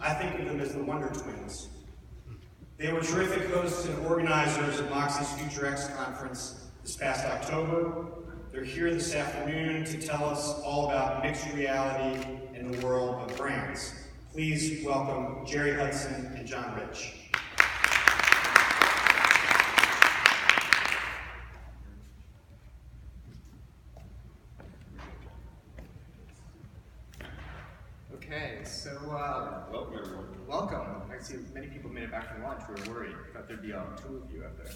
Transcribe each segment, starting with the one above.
I think of them as the Wonder Twins. They were terrific hosts and organizers of Moxie's Future X conference this past October. They're here this afternoon to tell us all about mixed reality in the world of brands. Please welcome Jerry Hudson and John Rich. Okay, so Welcome, everyone. welcome. I see many people made it back from lunch. We were worried. Thought there'd be 2 of you out there.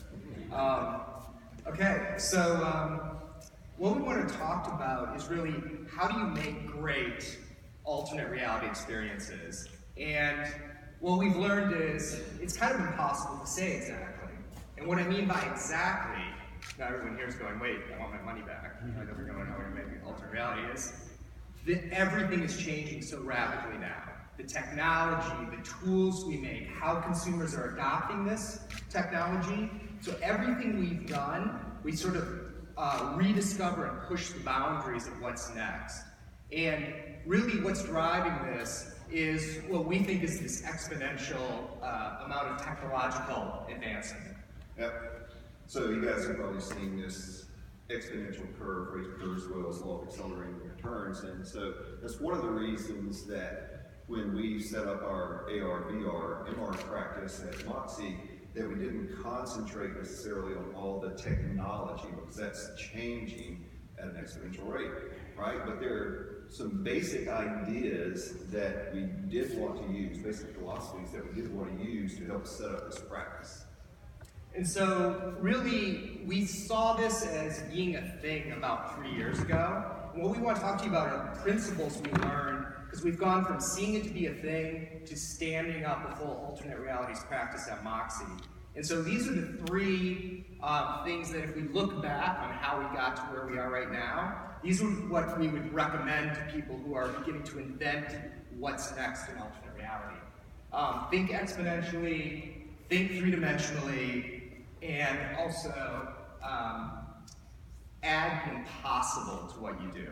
Okay, so what we want to talk about is really how do you make great alternate reality experiences? And what we've learned is it's kind of impossible to say exactly. And what I mean by exactly, now everyone here is going, wait, I want my money back. I never know how we're making alternate reality is. That everything is changing so rapidly now. The technology, the tools we make, how consumers are adopting this technology. So everything we've done, we sort of rediscover and push the boundaries of what's next. And really what's driving this is what we think is this exponential amount of technological advancement. Yep. So you guys have probably seen this exponential curve, rate curve, as well as law of accelerating returns. And so that's one of the reasons that when we set up our AR, VR, MR practice at Moxie, that we didn't concentrate necessarily on all the technology, because that's changing at an exponential rate, right? But there are some basic ideas that we did want to use, basic philosophies that we did want to use to help set up this practice. And so really, we saw this as being a thing about 3 years ago. And what we want to talk to you about are the principles we learned, because we've gone from seeing it to be a thing to standing up a full alternate realities practice at Moxie. And so these are the 3 things that if we look back on how we got to where we are right now, these are what we would recommend to people who are beginning to invent what's next in alternate reality. Think exponentially, think 3-dimensionally, and also add the impossible to what you do.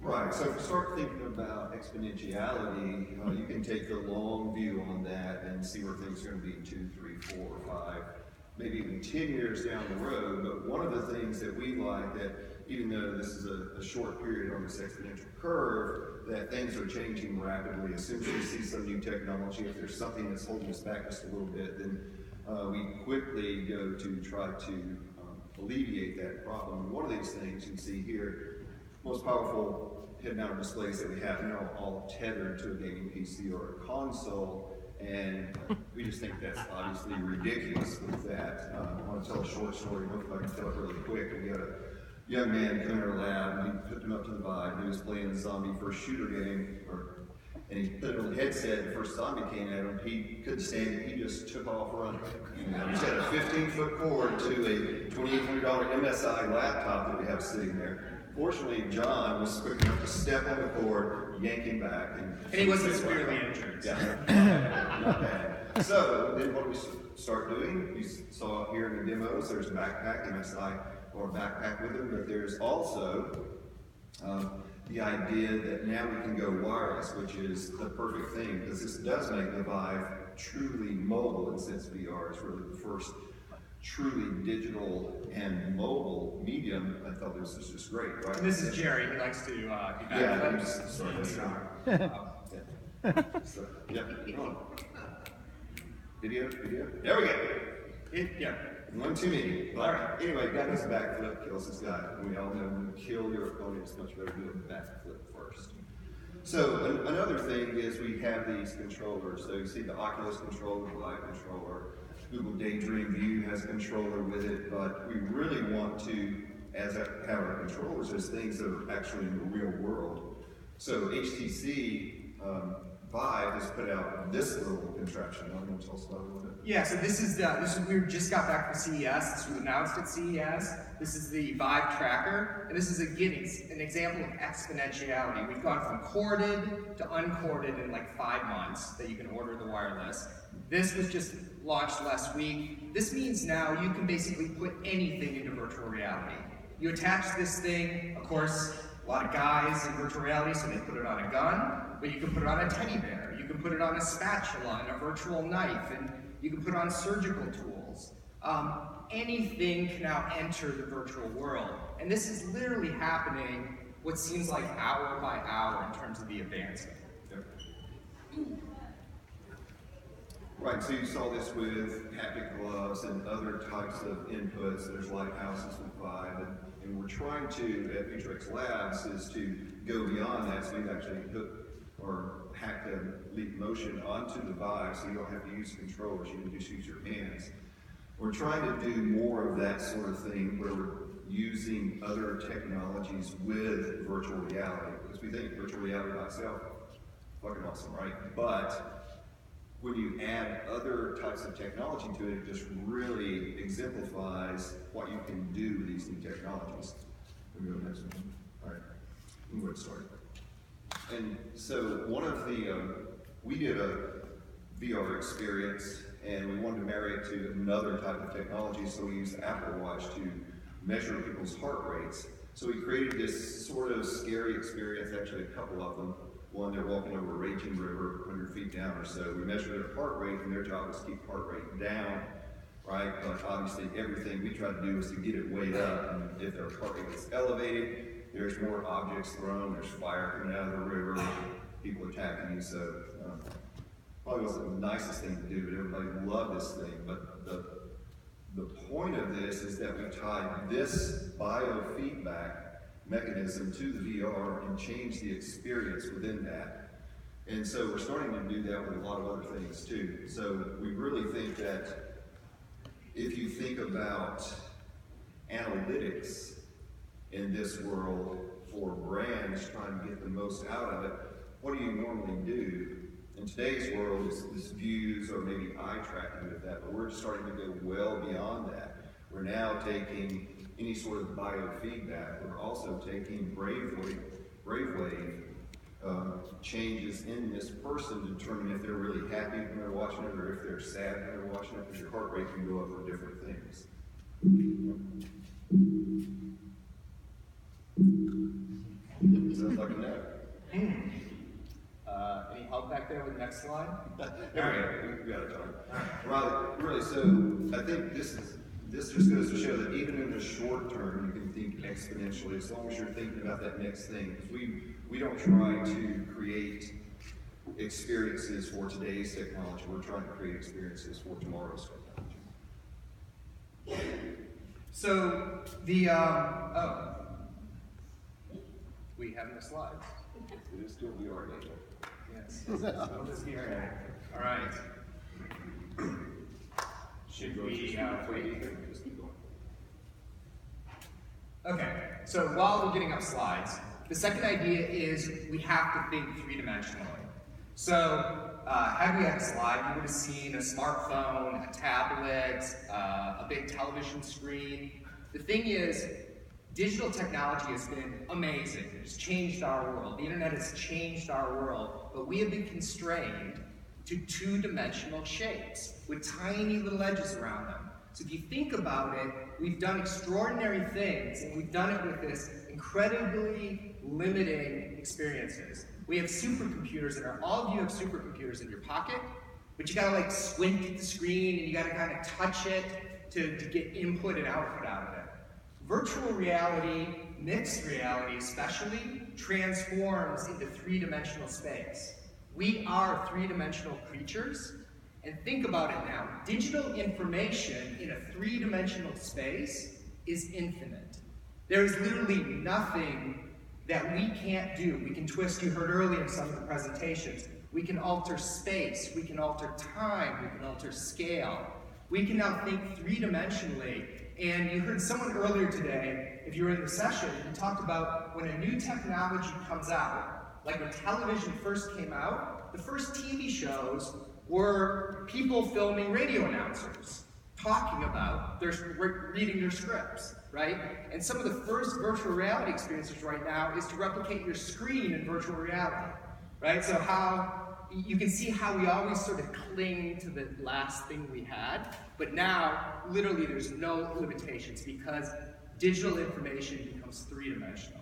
Right, so if you start thinking about exponentiality, you can take the long view on that and see where things are going to be in 2, 3, 4, 5, maybe even 10 years down the road. But one of the things that we like, that even though this is a short period on this exponential curve, that things are changing rapidly. As soon as we see some new technology, if there's something that's holding us back just a little bit, then we quickly go to try to alleviate that problem. And one of these things you can see here, most powerful head-mounted displays that we have now, all tethered to a gaming PC or a console, and we just think that's obviously ridiculous with that. I want to tell a short story. Hopefully I can tell it really quick. We had a young man come in our lab, and we put him up to the vibe, and he was playing the zombie first shooter game, and he put it on the headset, and the first zombie came at him. He couldn't stand it. He just took off running. He just had a 15-foot cord to a $2,800 MSI laptop that we have sitting there. Fortunately, John was quick enough to step on the cord, yank him back. And he wasn't severely injured. Yeah, not bad. So then what we start doing, we saw here in the demos, there's a backpack, MSI, or a backpack with him, but there's also the idea that now we can go wireless, which is the perfect thing, because this does make the Vive truly mobile, and since VR is really the first truly digital and mobile medium, I thought this was just great, right? And this is Jerry. He likes to be back. Yeah, I'm just sorry. So, yeah. Video. There we go. Yeah. One too many. All right. Anyway, guy does a backflip, kills this guy. And we all know when you kill your opponent, it's much better to do a backflip first. So another thing is we have these controllers. So you see the Oculus controller, the Vive controller. Google Daydream View has a controller with it, but we really want to, as have our controllers, as things that are actually in the real world. So HTC Vive has put out this little contraption. I don't know, tell us about it a little bit. Yeah, so this is we just got back from CES. This was announced at CES. This is the Vive tracker, and this is an example of exponentiality. We've gone from corded to uncorded in like 5 months that you can order the wireless. This was just launched last week. This means now you can basically put anything into virtual reality. You attach this thing, of course, a lot of guys in virtual reality, so they put it on a gun. but you can put it on a teddy bear, you can put it on a spatula and a virtual knife, and you can put it on surgical tools. Anything can now enter the virtual world. And this is literally happening what seems like hour by hour in terms of the advancement. Right, so you saw this with haptic gloves and other types of inputs. There's lighthouses with Vive, and we're trying to, at Futurex Labs, is to go beyond that. So we've actually hooked or hacked a Leap Motion onto the Vive, so you don't have to use controllers, you can just use your hands. We're trying to do more of that sort of thing where we're using other technologies with virtual reality, because we think virtual reality by itself, fucking awesome, right? But when you add other types of technology to it, it just really exemplifies what you can do with these new technologies. Can we go to the next one? All right, we'll get started. And so one of the, we did a VR experience, and we wanted to marry it to another type of technology, so we used the Apple Watch to measure people's heart rates. So we created this sort of scary experience, actually a couple of them. One, they're walking over a raging river, 100 feet down or so. We measure their heart rate, and their job is to keep heart rate down, right? But obviously everything we try to do is to get it weighed up, and if their heart rate is elevated, there's more objects thrown, there's fire coming out of the river, people attacking you, so probably wasn't the nicest thing to do, but everybody loved this thing. But the point of this is that we tied this biofeedback mechanism to the VR and change the experience within that. And so we're starting to do that with a lot of other things too. So we really think that if you think about analytics in this world for brands trying to get the most out of it, what do you normally do? In today's world, is views or maybe eye tracking with that, but we're starting to go well beyond that. We're now taking any sort of biofeedback. We're also taking brainwave changes in this person to determine if they're really happy when they're watching it or if they're sad when they're watching it, because your heart rate can go up for different things. Sounds like a no. Any help back there with the next slide? There we got it, John. Really, so I think this just goes to show that even in the short term, you can think exponentially as long as you're thinking about that next thing. Because we don't try to create experiences for today's technology. We're trying to create experiences for tomorrow's technology. So we have the slides. It is still VR data. Yes. All right. Should we wait? Just keep going. Okay, so while we're getting up slides, the second idea is we have to think three-dimensionally. So, had we had a slide, you would have seen a smartphone, a tablet, a big television screen. The thing is, digital technology has been amazing. It's changed our world. The internet has changed our world, but we have been constrained to two-dimensional shapes with tiny little edges around them. So if you think about it, we've done extraordinary things, and we've done it with this incredibly limiting experiences. We have supercomputers, and all of you have supercomputers in your pocket, but you gotta like squint at the screen, and you gotta kind of touch it to get input and output out of it. Virtual reality, mixed reality especially, transforms into three-dimensional space. We are three-dimensional creatures, and think about it now. Digital information in a three-dimensional space is infinite. There is literally nothing that we can't do. We can twist, you heard earlier in some of the presentations, we can alter space, we can alter time, we can alter scale. We can now think three-dimensionally. And you heard someone earlier today, if you were in the session, who talked about when a new technology comes out, like when television first came out, the first TV shows were people filming radio announcers, talking about, reading their scripts, right? And some of the first virtual reality experiences right now is to replicate your screen in virtual reality, right? So you can see how we always sort of cling to the last thing we had, but now, literally, there's no limitations because digital information becomes three-dimensional.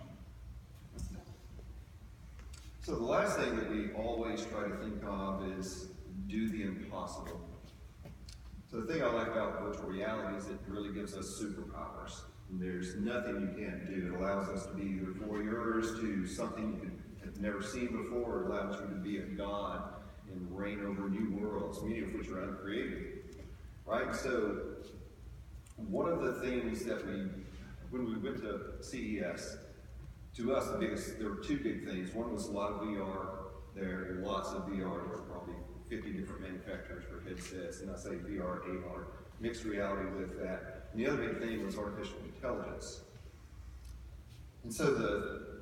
So the last thing that we always try to think of is do the impossible. So the thing I like about virtual reality is it really gives us superpowers. There's nothing you can't do. It allows us to be either voyeurs to something you have never seen before. It allows you to be a god and reign over new worlds, many of which are uncreated. Right? So one of the things that when we went to CES, to us there were two big things. One was a lot of VR. There are lots of VR. There are probably 50 different manufacturers for headsets, and I say VR, AR, mixed reality with that. And the other big thing was artificial intelligence. And so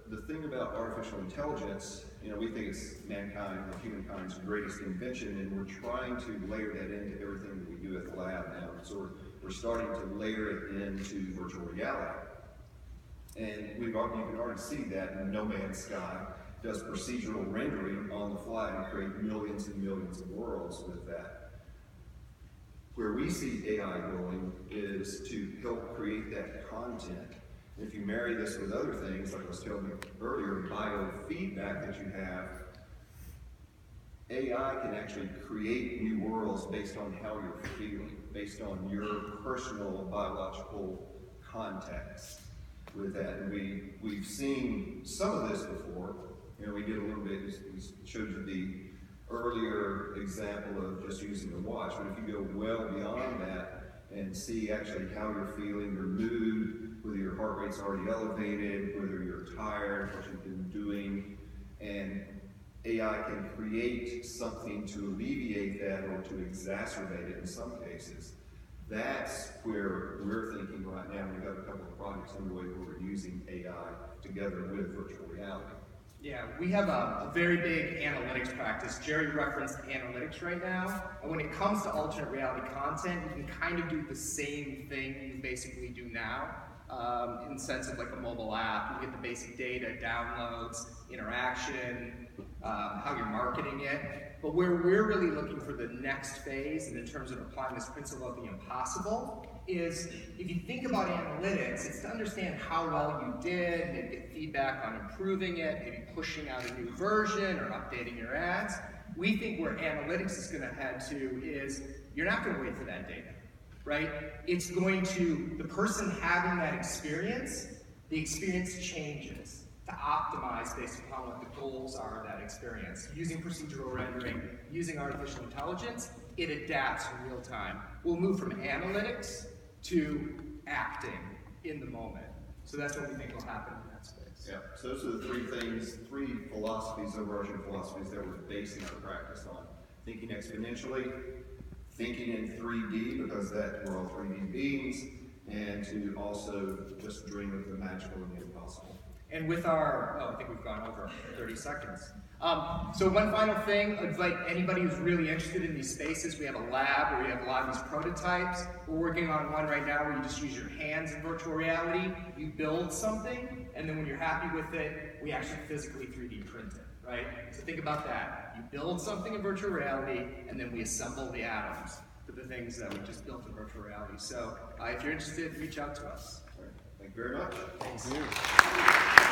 the thing about artificial intelligence, we think it's mankind or humankind's greatest invention, and we're trying to layer that into everything that we do at the lab now. So we're starting to layer it into virtual reality. And you can already see that in No Man's Sky does procedural rendering on the fly and create millions and millions of worlds with that. Where we see AI going is to help create that content. If you marry this with other things, like I was telling you earlier, biofeedback that you have, AI can actually create new worlds based on how you're feeling, based on your personal biological context with that. And we've seen some of this before. We did a little bit, we showed you the earlier example of just using a watch, but if you go well beyond that and see actually how you're feeling, your mood, whether your heart rate's already elevated, whether you're tired, what you've been doing, and AI can create something to alleviate that or to exacerbate it in some cases. That's where we're thinking right now. We've got a couple of projects underway where we're using AI together with virtual reality. Yeah, we have a very big analytics practice. Jerry referenced analytics right now. And when it comes to alternate reality content, you can kind of do the same thing you basically do now. In the sense of like a mobile app, you get the basic data, downloads, interaction, how you're marketing it. But where we're really looking for the next phase, and in terms of applying this principle of the impossible, is if you think about analytics, it's to understand how well you did, maybe get feedback on improving it, maybe pushing out a new version or updating your ads. We think where analytics is going to head to is you're not going to wait for that data, right? It's going to, the person having that experience, the experience changes to optimize based upon what the goals are of that experience. Using procedural rendering, using artificial intelligence, it adapts in real time. We'll move from analytics to acting in the moment. So that's what we think will happen in that space. Yeah, so those are the three philosophies, overarching philosophies that we're basing our practice on. Thinking exponentially, thinking in 3D, because we're all 3D beings, and to also just dream of the magical and the impossible. And with our, I think we've gone over 30 seconds. So one final thing, it's like anybody who's really interested in these spaces, we have a lab where we have a lot of these prototypes. We're working on one right now where you just use your hands in virtual reality. You build something, and then when you're happy with it, we actually physically 3D print it, right? So think about that. You build something in virtual reality, and then we assemble the atoms for the things that we just built in virtual reality. So if you're interested, reach out to us. Thank you very much. Thanks.